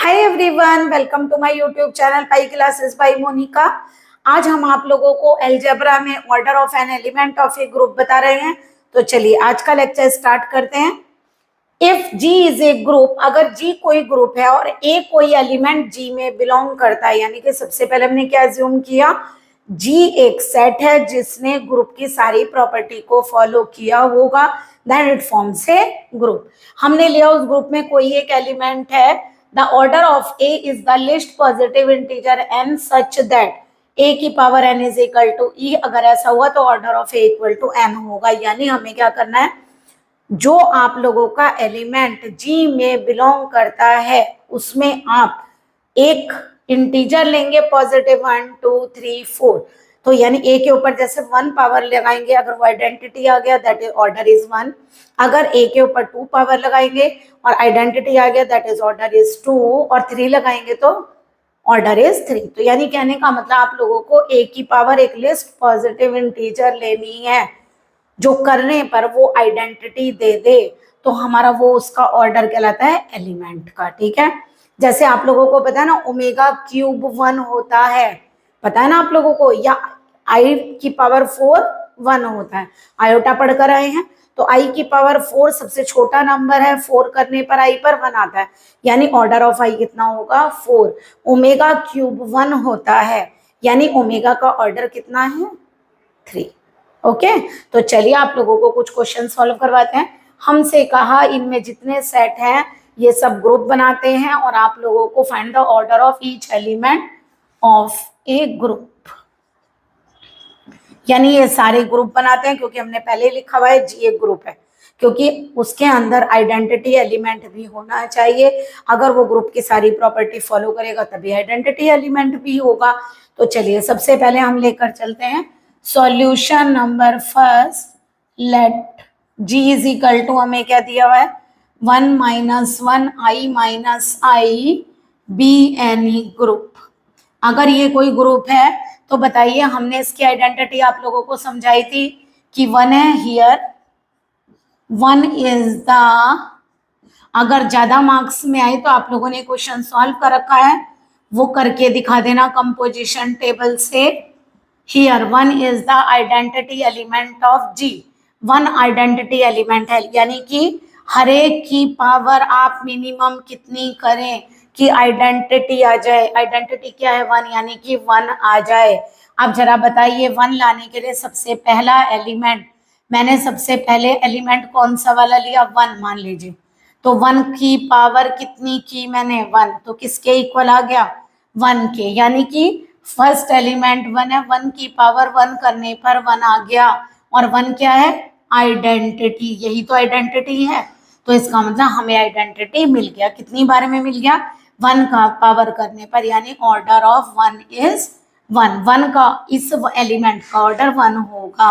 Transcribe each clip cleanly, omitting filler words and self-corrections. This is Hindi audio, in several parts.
Hi everyone, welcome to my YouTube channel pi classes by Monica. आज हम आप लोगों को अलजेब्रा में order of an element of a group बता रहे हैं। तो चलिए आज का लेक्चर स्टार्ट करते हैं। If G is a group, अगर जी कोई ग्रुप है और ए कोई एलिमेंट जी में बिलोंग करता है, यानी कि सबसे पहले हमने क्या अज्यूम किया, जी एक सेट है जिसने ग्रुप की सारी प्रॉपर्टी को फॉलो किया होगा, then it forms a group. हमने लिया उस ग्रुप में कोई एक एलिमेंट है, the order of a is the least positive integer n such that a की power n is equal to e. अगर ऐसा हुआ तो order of a equal to n होगा। यानी हमें क्या करना है, जो आप लोगों का एलिमेंट जी में बिलोंग करता है उसमें आप एक इंटीजर लेंगे पॉजिटिव 1 2 3 4। तो यानी ए के ऊपर जैसे 1 पावर लगाएंगे, अगर वो आइडेंटिटी आ गया दैट इज ऑर्डर इज 1। अगर ए के ऊपर 2 पावर लगाएंगे और आइडेंटिटी आ गया दैट इज ऑर्डर इज 2, और 3 लगाएंगे तो ऑर्डर इज 3। तो यानी कहने का मतलब आप लोगों को ए की पावर एक लिस्ट पॉजिटिव इंटीजर लेनी है जो करने पर वो आइडेंटिटी दे दे, तो हमारा वो उसका ऑर्डर कहलाता है एलिमेंट का। ठीक है, जैसे आप लोगों को पता है ना ओमेगा क्यूब 1 होता है, पता है ना आप लोगों को, या आई की पावर 4 1 होता है, आयोटा पढ़कर आए हैं। तो आई की पावर 4 सबसे छोटा नंबर है, 4 करने पर आई पर 1 आता है, यानी ऑर्डर ऑफ आई कितना होगा 4। ओमेगा क्यूब 1 होता है, यानी ओमेगा का ऑर्डर कितना है 3। ओके, तो चलिए आप लोगों को कुछ क्वेश्चन सॉल्व करवाते हैं। हमसे कहा इनमें जितने सेट हैं ये सब ग्रुप बनाते हैं और आप लोगों को find the order of each element of a group. यानी ये सारे ग्रुप बनाते हैं, क्योंकि हमने पहले लिखा हुआ है जी एक ग्रुप है, क्योंकि उसके अंदर आइडेंटिटी एलिमेंट भी होना चाहिए। अगर वो ग्रुप की सारी प्रॉपर्टी फॉलो करेगा तभी आइडेंटिटी एलिमेंट भी होगा। तो चलिए सबसे पहले हम लेकर चलते हैं solution number first. Let G is equal to, हमें क्या दिया हुआ है 1 - 1 i बी एनी ग्रुप। अगर ये कोई ग्रुप है तो बताइए, हमने इसकी आइडेंटिटी आप लोगों को समझाई थी कि 1 है हियर, 1 इज द, अगर ज्यादा मार्क्स में आए तो आप लोगों ने क्वेश्चन सॉल्व कर रखा है, वो करके दिखा देना कंपोजिशन टेबल से। Here 1 is the identity element of G. 1 identity element है, यानी कि हर एक की पावर आप मिनिमम कितनी करें कि आइडेंटिटी आ जाए। आइडेंटिटी क्या है 1, यानी कि 1 आ जाए। अब जरा बताइए 1 लाने के लिए सबसे पहला एलिमेंट, मैंने सबसे पहले एलिमेंट कौन सा वाला लिया 1 मान लीजिए, तो 1 की पावर कितनी की मैंने 1, तो किसके इक्वल आ गया 1 के, यानी कि फर्स्ट एलिमेंट 1 है, 1 की पावर 1 करने पर 1 आ गया। और 1 क्या है आइडेंटिटी, यही तो आइडेंटिटी है। तो इसका मतलब हमें आइडेंटिटी मिल गया, कितनी बार में मिल गया 1 का पावर करने पर, यानी ऑर्डर ऑफ 1 इज 1। 1 का इस एलिमेंट का ऑर्डर 1 होगा।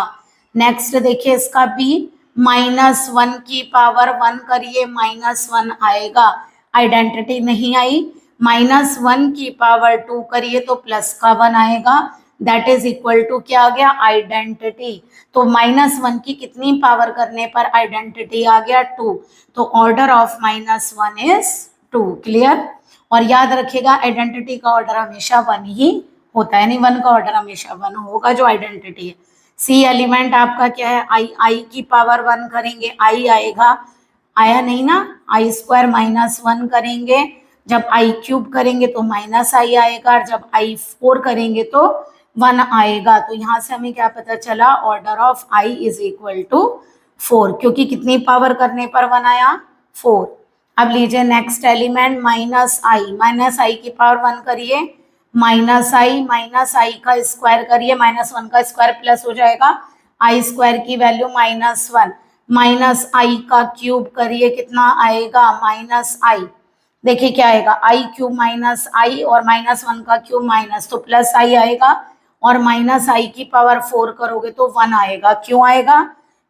नेक्स्ट देखिए इसका बी, -1 की पावर 1 करिए -1 आएगा, आइडेंटिटी नहीं आई। -1 की पावर 2 करिए तो प्लस का 1 आएगा, दैट इज इक्वल टू क्या आ गया आइडेंटिटी। तो -1 की कितनी पावर करने पर आइडेंटिटी आ गया 2, तो ऑर्डर ऑफ -1 इज 2। क्लियर, और याद रखिएगा आइडेंटिटी का ऑर्डर हमेशा 1 ही होता है, यानी 1 का ऑर्डर हमेशा 1 होगा जो आइडेंटिटी है। सी एलिमेंट आपका क्या है आई की पावर 1 करेंगे आई आएगा, आया नहीं ना, आई स्क्वायर -1 करेंगे, जब आई क्यूब करेंगे तो -i आएगा, और जब आई 4 करेंगे तो 1 आएगा। तो यहाँ से हमें क्या पता चला order of i is equal to 4, क्योंकि कितनी पावर करने पर 1 आया 4। अब लीजिए नेक्स्ट एलिमेंट -i की पावर 1 करिए, -i का स्क्वायर करिए, -1 का स्क्वायर प्लस हो जाएगा, आई स्क्वायर की वैल्यू -1, -i का क्यूब करिए कितना आएगा -i। देखिए क्या आएगा आई क्यूब -i और -1 का क्यूब माइनस, तो प्लस i आएगा, और -i की पावर 4 करोगे तो 1 आएगा। क्यों आएगा,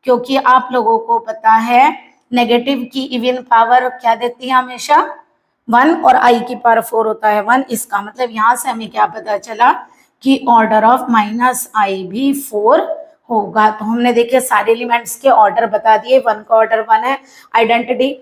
क्योंकि आप लोगों को पता है नेगेटिव की इवन पावर क्या देती है हमेशा 1, और i की पावर 4 होता है 1। इसका मतलब यहाँ से हमें क्या पता चला कि ऑर्डर ऑफ -i भी 4 होगा। तो हमने देखिए सारे एलिमेंट्स के ऑर्डर बता दिए, 1 का ऑर्डर 1 है, आइडेंटिटी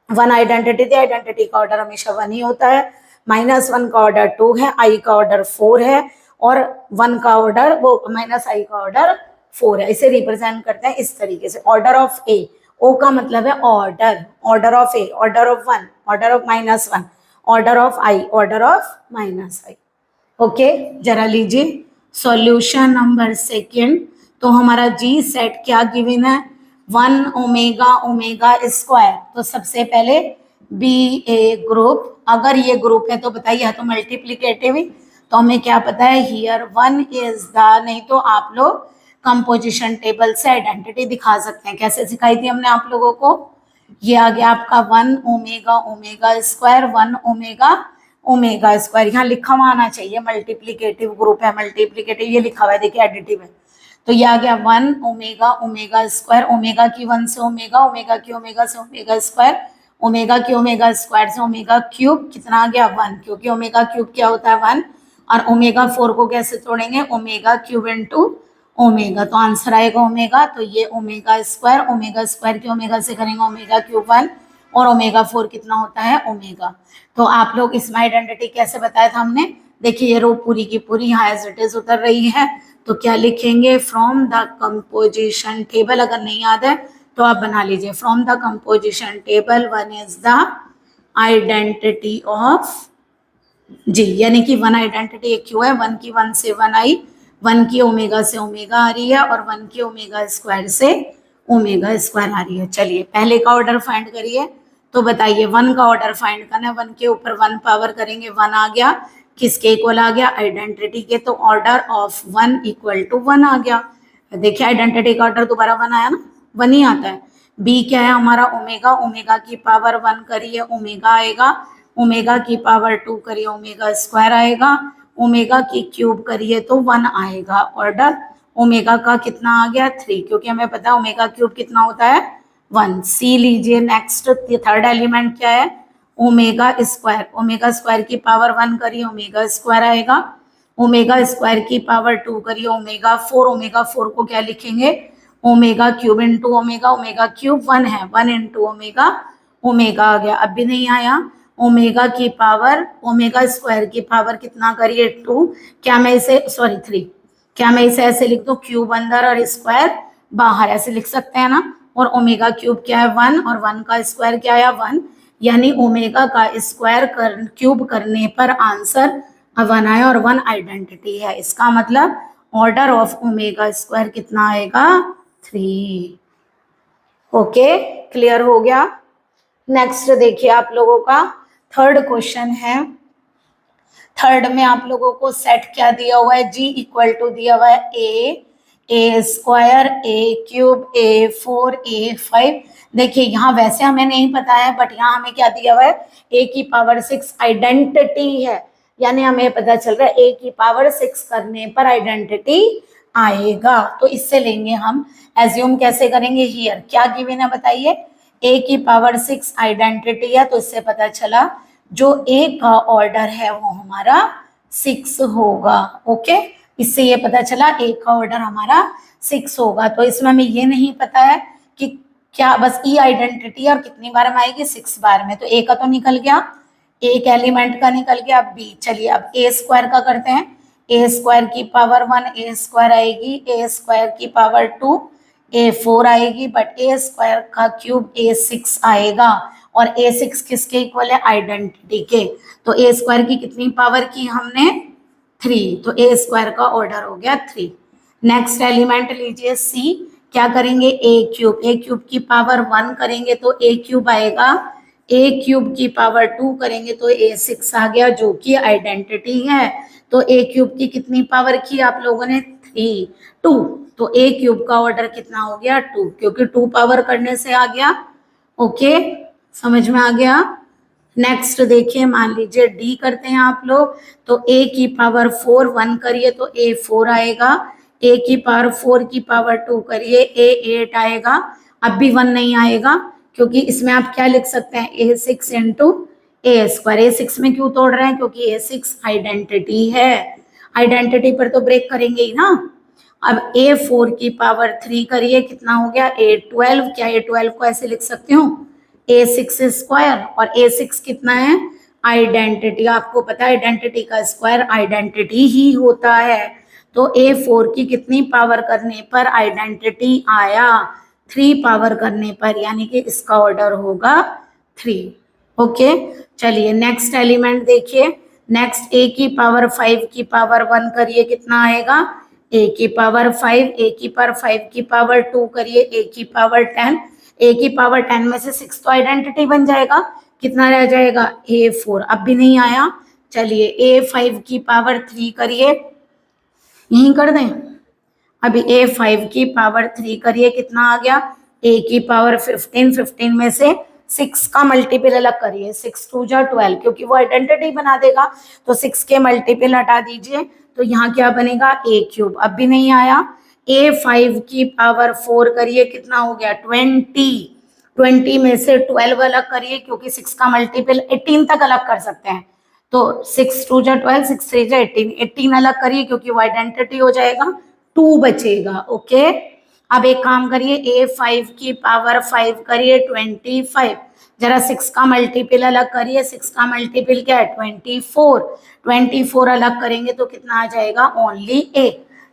वन आइडेंटिटी थी, आइडेंटिटी का ऑर्डर हमेशा वन ही होता है, -1 का ऑर्डर 2 है, आई का ऑर्डर 4 है और 1 का ऑर्डर वो -i का ऑर्डर 4 है। इसे रिप्रेजेंट करते हैं इस तरीके से, ऑर्डर ऑफ ए, ओ का मतलब है order, order of A, order of 1, order of -1, order of I, order of -i। Okay, जरा लीजिए सॉल्यूशन नंबर सेकेंड। तो हमारा जी सेट क्या गिवन है, 1 ओमेगा ओमेगा स्क्वायर। तो सबसे पहले बी ए ग्रुप, अगर ये ग्रुप है तो बताइए, तो मल्टीप्लीकेटिव ही, तो हमें क्या पता है हियर 1 इज द, नहीं तो आप लोग कंपोजिशन टेबल से आइडेंटिटी दिखा सकते हैं। कैसे सिखाई थी हमने आप लोगों को, ये आ गया आपका 1 omega omega square, 1 omega omega square, यहाँ लिखा हुआ आना चाहिए, मल्टीप्लीकेटिव ग्रुप है, मल्टीप्लीकेटिव ये लिखा हुआ है, देखिए एडिटिव है। तो ये आ गया 1 ओमेगा ओमेगा स्क्वायर, ओमेगा की 1 से ओमेगा, ओमेगा की ओमेगा से ओमेगा स्क्वायर, ओमेगा की ओमेगा स्क्वायर से ओमेगा क्यूब, कितना आ गया 1, क्योंकि ओमेगा क्यूब क्या होता है 1, और ओमेगा 4 को कैसे तोड़ेंगे, ओमेगा क्यूब इंटू ओमेगा, तो आंसर आएगा ओमेगा। तो ये ओमेगा स्क्वायर के ओमेगा से करेंगे ओमेगा क्यूब 1, और ओमेगा 4 कितना होता है ओमेगा। तो आप लोग इसमें आइडेंटिटी कैसे बताया था हमने, देखिए ये रो पूरी की पूरी यहाँ एज इट इज उतर रही है, तो क्या लिखेंगे, फ्रॉम द कंपोजिशन टेबल, अगर नहीं याद है तो आप बना लीजिए, from the composition table 1 is the identity of g, यानी कि 1 आइडेंटिटी एक क्यों है, 1 की 1 से 1 आई, 1 की ओमेगा से ओमेगा आ रही है, और 1 की ओमेगा स्क्वायर से ओमेगा स्क्वायर आ रही है। चलिए पहले का ऑर्डर फाइंड करिए, तो बताइए 1 का ऑर्डर फाइंड करना है, 1 के ऊपर 1 पावर करेंगे, 1 आ गया, किसके इक्वल आ गया, आइडेंटिटी के, तो ऑर्डर ऑफ 1 इक्वल टू 1 आ गया। देखिए आइडेंटिटी का ऑर्डर दोबारा 1 आया ना, 1 ही आता है। बी क्या है हमारा ओमेगा, ओमेगा की पावर 1 करिए ओमेगा आएगा, ओमेगा की पावर 2 करिए ओमेगा स्क्वायर आएगा, ओमेगा की क्यूब करिए तो 1 आएगा। ऑर्डर ओमेगा का कितना आ गया 3, क्योंकि हमें पता है ओमेगा क्यूब कितना होता है 1। सी लीजिए नेक्स्ट, थर्ड एलिमेंट क्या है, ओमेगा स्क्वायर, ओमेगा स्क्वायर की पावर 1 करिए ओमेगा स्क्वायर आएगा, ओमेगा स्क्वायर की पावर 2 करिए ओमेगा 4, ओमेगा 4 को क्या लिखेंगे, omega cube into omega, omega cube 1 है, 1 इंटू ओमेगा, ओमेगा आ गया। अब भी नहीं आया, ओमेगा की पावर, ओमेगा स्क्वायर की पावर कितना करिए 2, क्या मैं इसे सॉरी 3, क्या मैं इसे ऐसे लिख दूं, क्यूब अंदर और स्क्वायर बाहर, ऐसे लिख सकते हैं ना, और ओमेगा क्यूब क्या है 1, और 1 का स्क्वायर क्या आया 1, यानी ओमेगा का स्क्वायर क्यूब करने पर आंसर 1 आया, और 1 आइडेंटिटी है। इसका मतलब ऑर्डर ऑफ ओमेगा स्क्वायर कितना आएगा 3। ओके, क्लियर हो गया। नेक्स्ट देखिए आप लोगों का थर्ड क्वेश्चन है। थर्ड में आप लोगों को सेट क्या दिया हुआ है, जी इक्वल टू दिया हुआ है ए स्क्वायर, ए क्यूब, A4, A5। देखिए यहाँ वैसे हमें नहीं पता है, बट यहाँ हमें क्या दिया हुआ है, a की पावर 6 आइडेंटिटी है, यानी हमें पता चल रहा है a की पावर 6 करने पर आइडेंटिटी आएगा। तो इससे लेंगे हम, एज्यूम कैसे करेंगे, हियर क्या गिवन है बताइए, a की पावर 6 आइडेंटिटी है, तो इससे पता चला जो a का ऑर्डर है वो हमारा 6 होगा। ओके, इससे ये पता चला a का ऑर्डर हमारा 6 होगा। तो इसमें हमें ये नहीं पता है कि क्या, बस e आइडेंटिटी और कितनी बार में आएगी 6 बार में, तो a का तो निकल गया, एक एलिमेंट का निकल गया। अब b, चलिए अब a स्क्वायर का करते हैं, a स्क्वायर की पावर 1 a स्क्वायर आएगी, a स्क्वायर की पावर 2 A4 आएगी, बट a स्क्वायर का क्यूब A6 आएगा, और A6 किसके इक्वल है, आइडेंटिटी के। तो a स्क्वायर की कितनी पावर की हमने 3, तो a स्क्वायर का ऑर्डर हो गया 3। नेक्स्ट एलिमेंट लीजिए C, क्या करेंगे, a क्यूब की पावर 1 करेंगे तो a क्यूब आएगा, a क्यूब की पावर 2 करेंगे तो A6 आ गया, जो कि आइडेंटिटी है। तो a क्यूब की कितनी पावर की आप लोगों ने 3, 2, तो a क्यूब का ऑर्डर कितना हो गया 2, क्योंकि 2 पावर करने से आ गया। ओके, समझ में आ गया। नेक्स्ट देखिए, मान लीजिए डी करते हैं आप लोग, तो a की पावर 4 1 करिए तो A4 आएगा, a की पावर 4 की पावर 2 करिए A8 आएगा। अब भी 1 नहीं आएगा, क्योंकि इसमें आप क्या लिख सकते हैं, A6 इंटू ए स्क्वायर। A6 में क्यों तोड़ रहे हैं, क्योंकि A6 आइडेंटिटी है, आइडेंटिटी पर तो ब्रेक करेंगे ही ना। अब A4 की पावर 3 करिए, कितना हो गया A12, क्या A12 को ऐसे लिख सकते हो A6 स्क्वायर, और A6 कितना है, आइडेंटिटी। आपको पता है आइडेंटिटी का स्क्वायर आइडेंटिटी ही होता है। तो A4 की कितनी पावर करने पर आइडेंटिटी आया, 3 पावर करने पर, यानी कि इसका ऑर्डर होगा 3। ओके, चलिए नेक्स्ट एलिमेंट देखिए। नेक्स्ट A की पावर 5 की पावर 1 करिए, कितना आएगा, A की पावर 5, A की पावर 5 की पावर 2 करिए, A की पावर 10, A की पावर 10 में से 6 तो आइडेंटिटी बन जाएगा, कितना रह जाएगा, A4। अब भी नहीं आया, चलिए A5 की पावर 3 करिए, यहीं कर दें। अभी A5 की पावर 3 करिए, कितना आ गया, A की पावर 15, 15 में से 6 का मल्टीपल अलग करिए, 6 2 जा 12, क्योंकि वो आइडेंटिटी बना देगा। तो 6 के मल्टीपल हटा दीजिए, तो यहाँ क्या बनेगा, A3। अब भी नहीं आया, A5 की पावर 4 करिए, कितना हो गया, 20, 20 में से 12 अलग करिए, क्योंकि 6 का मल्टीपल 18 तक अलग कर सकते हैं। तो 6 2 जा 12, 6 3 जा 18, 18 अलग करिए क्योंकि वो आइडेंटिटी हो जाएगा, 2 बचेगा। ओके, अब एक काम करिए, A5 की पावर 5 करिए, 25, जरा 6 का मल्टीपल अलग करिए, 6 का मल्टीपल क्या है, 24, 24 अलग करेंगे तो कितना आ जाएगा, ओनली A,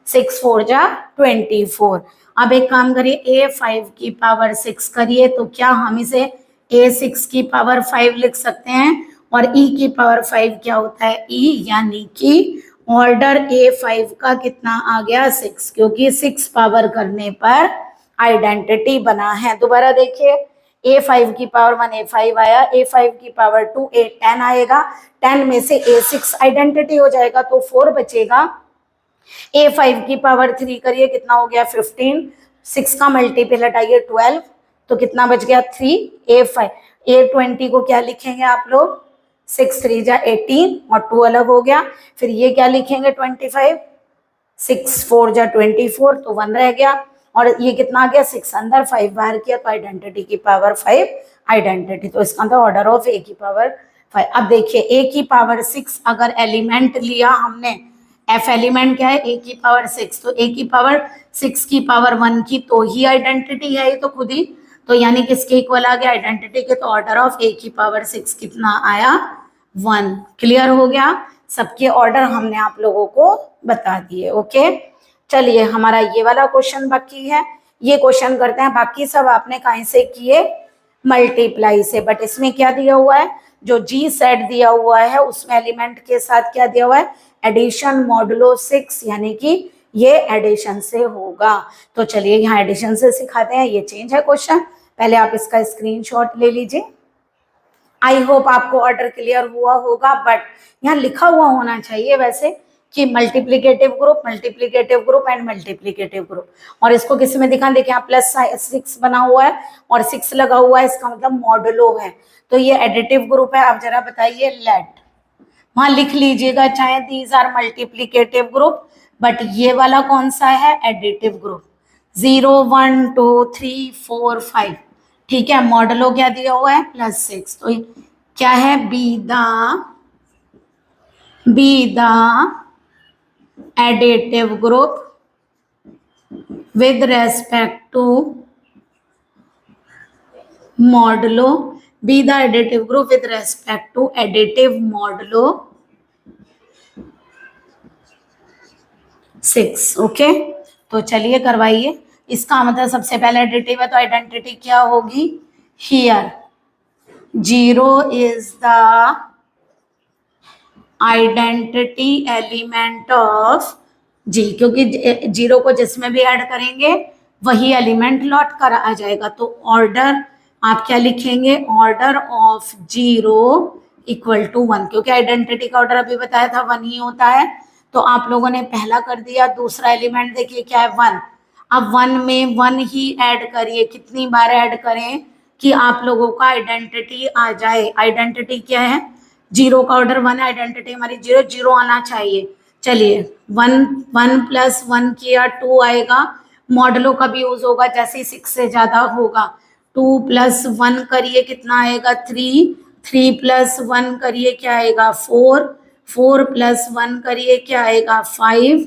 6 4 जा 24। अब एक काम करिए, A5 की पावर 6 करिए, तो क्या हम इसे A6 की पावर 5 लिख सकते हैं, और E की पावर 5 क्या होता है, E, यानी कि ऑर्डर A5 का कितना आ गया, 6, क्योंकि 6 पावर करने पर आइडेंटिटी बना है। दोबारा देखिए, A5 की पावर 1 A5 आया, A5 की पावर 2 A10 आएगा, 10 में से A6 आइडेंटिटी हो जाएगा तो 4 बचेगा। A5 की पावर 3 करिए, कितना हो गया, 15, 6 का मल्टीपल हटाइए 12, तो कितना बच गया, 3। A5 A20 को क्या लिखेंगे आप लोग, 6 3 जा 18 और 2 अलग हो गया। फिर ये क्या लिखेंगे, 25, 6 4 जा 24, तो 1 रह गया, और ये कितना आ गया, 6 अंदर, 5 बाहर किया, तो आइडेंटिटी की पावर 5 आइडेंटिटी। तो इसका तो ऑर्डर ऑफ A की पावर 5। अब देखिए A की पावर 6 अगर एलिमेंट लिया हमने, F एलिमेंट क्या है, A की पावर 6, तो A की पावर 6 की पावर 1 की तो ही आइडेंटिटी है, ये तो खुद ही, तो यानी किसके इक्वल आ गया, आइडेंटिटी के। तो ऑर्डर ऑफ A की पावर 6 कितना आया, 1। क्लियर हो गया, सबके ऑर्डर हमने आप लोगों को बता दिए। ओके, चलिए हमारा ये वाला क्वेश्चन बाकी है, ये क्वेश्चन करते हैं। बाकी सब आपने कहीं से किए, मल्टीप्लाई से, बट इसमें क्या दिया हुआ है, जो G सेट दिया हुआ है उसमें एलिमेंट के साथ क्या दिया हुआ है, एडिशन मॉडुलो 6, यानी कि ये एडिशन से होगा। तो चलिए यहाँ एडिशन से सिखाते हैं, ये चेंज है क्वेश्चन, पहले आप इसका स्क्रीनशॉट ले लीजिए। आई होप आपको ऑर्डर क्लियर हुआ होगा, बट यहाँ लिखा हुआ होना चाहिए वैसे कि multiplicative group and multiplicative group. और इसको किसी में दिखा, देखिए यहाँ +6 बना हुआ है और 6 लगा हुआ है, इसका मतलब मॉडुलो है, तो ये एडिटिव ग्रुप है। आप जरा बताइए, लेट वहां लिख लीजिएगा, चाहे these are multiplicative group, but ये वाला कौन सा है, एडिटिव ग्रुप। 0 1 2 3 4 5, ठीक है। मॉडुलो क्या दिया हुआ है, +6, तो क्या है, be the additive group with respect to modulo, be the additive group with respect to additive modulo 6। Okay, तो चलिए करवाइए। इसका मतलब सबसे पहले एडिटिव है तो आइडेंटिटी क्या होगी, here 0 is the identity element of G, क्योंकि 0 को जिसमें भी ऐड करेंगे वही एलिमेंट लौट कर आ जाएगा। तो ऑर्डर आप क्या लिखेंगे, ऑर्डर ऑफ 0 इक्वल टू 1, क्योंकि आइडेंटिटी का ऑर्डर अभी बताया था 1 ही होता है, तो आप लोगों ने पहला कर दिया। दूसरा एलिमेंट देखिए क्या है, 1। अब 1 में 1 ही ऐड करिए, कितनी बार ऐड करें कि आप लोगों का आइडेंटिटी आ जाए। आइडेंटिटी क्या है, 0 का ऑर्डर 1 है, आइडेंटिटी हमारी 0 0 आना चाहिए। चलिए 1 1 + 1 किया 2 आएगा, मॉडुलो का भी यूज होगा जैसे 6 से ज्यादा होगा। 2 + 1 करिए, कितना आएगा, 3 3 + 1 करिए, क्या आएगा, 4 4 + 1 करिए, क्या आएगा, 5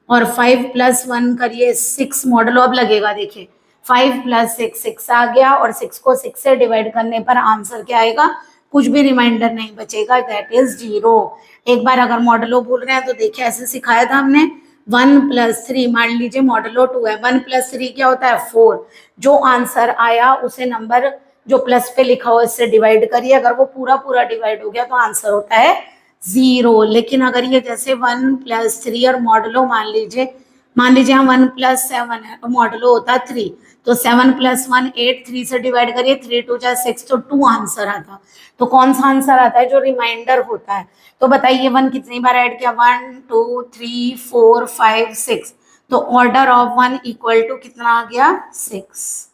और 5 + 1 करिए 6। मॉडुलो अब लगेगा, देखिए 5 प्लस 6 6 आ गया, और 6 को 6 से डिवाइड करने पर आंसर क्या आएगा, कुछ भी रिमाइंडर नहीं बचेगा, दैट इज 0। एक बार अगर मॉडलो बोल रहे हैं तो देखिए ऐसे सिखाया था हमने, 1 प्लस 3, मान लीजिए मॉडलो 2 है, 1 प्लस 3 क्या होता है 4, जो आंसर आया उसे नंबर जो प्लस पे लिखा हो इससे डिवाइड करिए, अगर वो पूरा पूरा डिवाइड हो गया तो आंसर होता है 0। लेकिन अगर ये जैसे 1 प्लस 3 और मॉडलो मान लीजिए हम 1 प्लस 7 है तो मॉडलो होता है 3, तो 7 प्लस 1 8, 3 से डिवाइड करिए, 3 2 जा 6, तो 2 आंसर आता। तो कौन सा आंसर आता है, जो रिमाइंडर होता है। तो बताइए 1 कितनी बार ऐड किया, 1 2 3 4 5 6, तो ऑर्डर ऑफ 1 इक्वल टू कितना आ गया 6।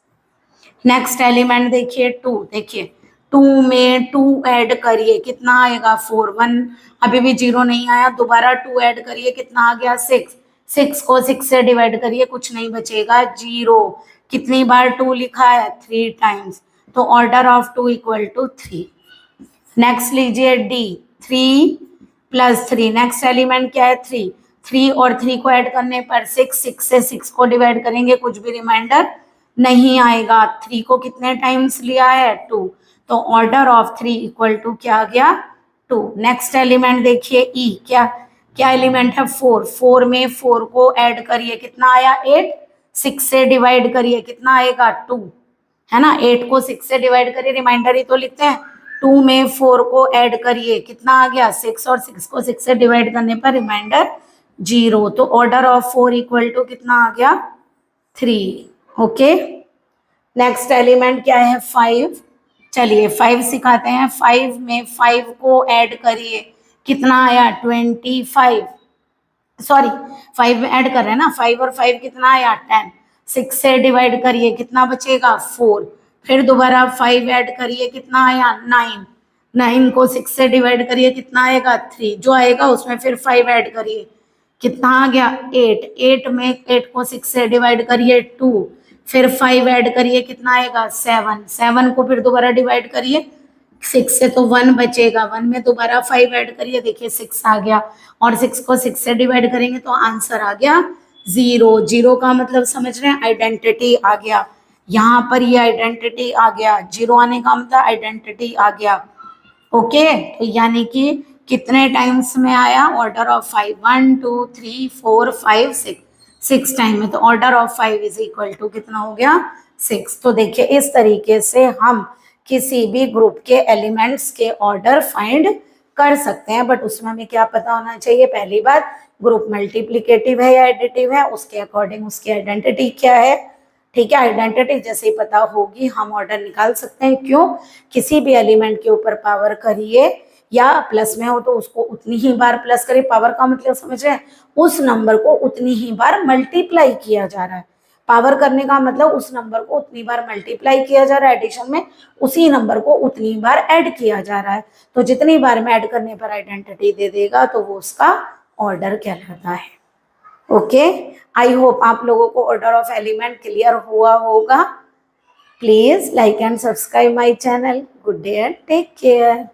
नेक्स्ट एलिमेंट देखिए 2, देखिए 2 में 2 ऐड करिए कितना आएगा 4, 1 अभी भी 0 नहीं आया, दोबारा 2 ऐड करिए कितना आ गया 6, 6 को 6 से डिवाइड करिए, कुछ नहीं बचेगा 0। कितनी बार 2 लिखा है 3 टाइम्स, तो order of 2 equal to 3। Next लीजिए डी, 3 प्लस 3, नेक्स्ट एलिमेंट क्या है 3, 3 और 3 को ऐड करने पर 6, 6 से 6 को डिवाइड करेंगे, कुछ भी रिमाइंडर नहीं आएगा। 3 को कितने टाइम्स लिया है 2, तो ऑर्डर ऑफ 3 इक्वल टू क्या आ गया 2। नेक्स्ट एलिमेंट देखिए ई, क्या क्या एलिमेंट है 4, 4 में 4 को ऐड करिए कितना आया 8, 6 से डिवाइड करिए कितना आएगा 2, है ना, 8 को 6 से डिवाइड करिए, रिमाइंडर ही तो लिखते हैं। 2 में 4 को ऐड करिए कितना आ गया 6, और 6 को 6 से डिवाइड करने पर रिमाइंडर 0, तो ऑर्डर ऑफ 4 इक्वल टू कितना आ गया 3। ओके, नेक्स्ट एलिमेंट क्या है 5, चलिए 5 सिखाते हैं। 5 में 5 को ऐड करिए कितना आया 25, सॉरी 5 में ऐड कर रहे हैं ना, 5 और 5 कितना आया 10, 6 से डिवाइड करिए कितना बचेगा 4, फिर दोबारा 5 ऐड करिए कितना आया 9, 9 को 6 से डिवाइड करिए कितना आएगा 3, जो आएगा उसमें फिर 5 ऐड करिए कितना आ गया 8, 8 में 8 को 6 से डिवाइड करिए 2, फिर 5 ऐड करिए कितना आएगा 7, 7 को फिर दोबारा डिवाइड करिए 6 से तो 1 बचेगा, 1 में दोबारा 5 ऐड करिए, देखिए 6 आ गया, और 6 को 6 से डिवाइड करेंगे तो आंसर आ गया 0। 0 का मतलब समझ रहे हैं, आइडेंटिटी आ गया, यहाँ पर ये आइडेंटिटी आ गया, 0 आने का मतलब आइडेंटिटी आ गया। ओके, तो यानी कि कितने टाइम्स में आया, ऑर्डर ऑफ 5, 1 2 3 4 5 6, 6 टाइम में, तो order of 5 is equal to कितना हो गया 6। तो देखिए इस तरीके से हम किसी भी ग्रुप के एलिमेंट्स के ऑर्डर फाइंड कर सकते हैं, बट उसमें हमें क्या पता होना चाहिए, पहली बात ग्रुप मल्टीप्लिकेटिव है या एडिटिव है, उसके अकॉर्डिंग उसकी आइडेंटिटी क्या है। ठीक है, आइडेंटिटी जैसे ही पता होगी हम ऑर्डर निकाल सकते हैं। क्यों, किसी भी एलिमेंट के ऊपर पावर करिए या प्लस में हो तो उसको उतनी ही बार प्लस करिए, पावर का मतलब समझ रहे हैं, उस नंबर को उतनी ही बार मल्टीप्लाई किया जा रहा है, पावर करने का मतलब उस नंबर को उतनी बार मल्टीप्लाई किया जा रहा है, एडिशन में उसी नंबर को उतनी बार ऐड किया जा रहा है, तो जितनी बार में ऐड करने पर आइडेंटिटी दे देगा तो वो उसका ऑर्डर कहलाता है। ओके, आई होप आप लोगों को ऑर्डर ऑफ एलिमेंट क्लियर हुआ होगा। Please like and subscribe my channel. Good day and take care.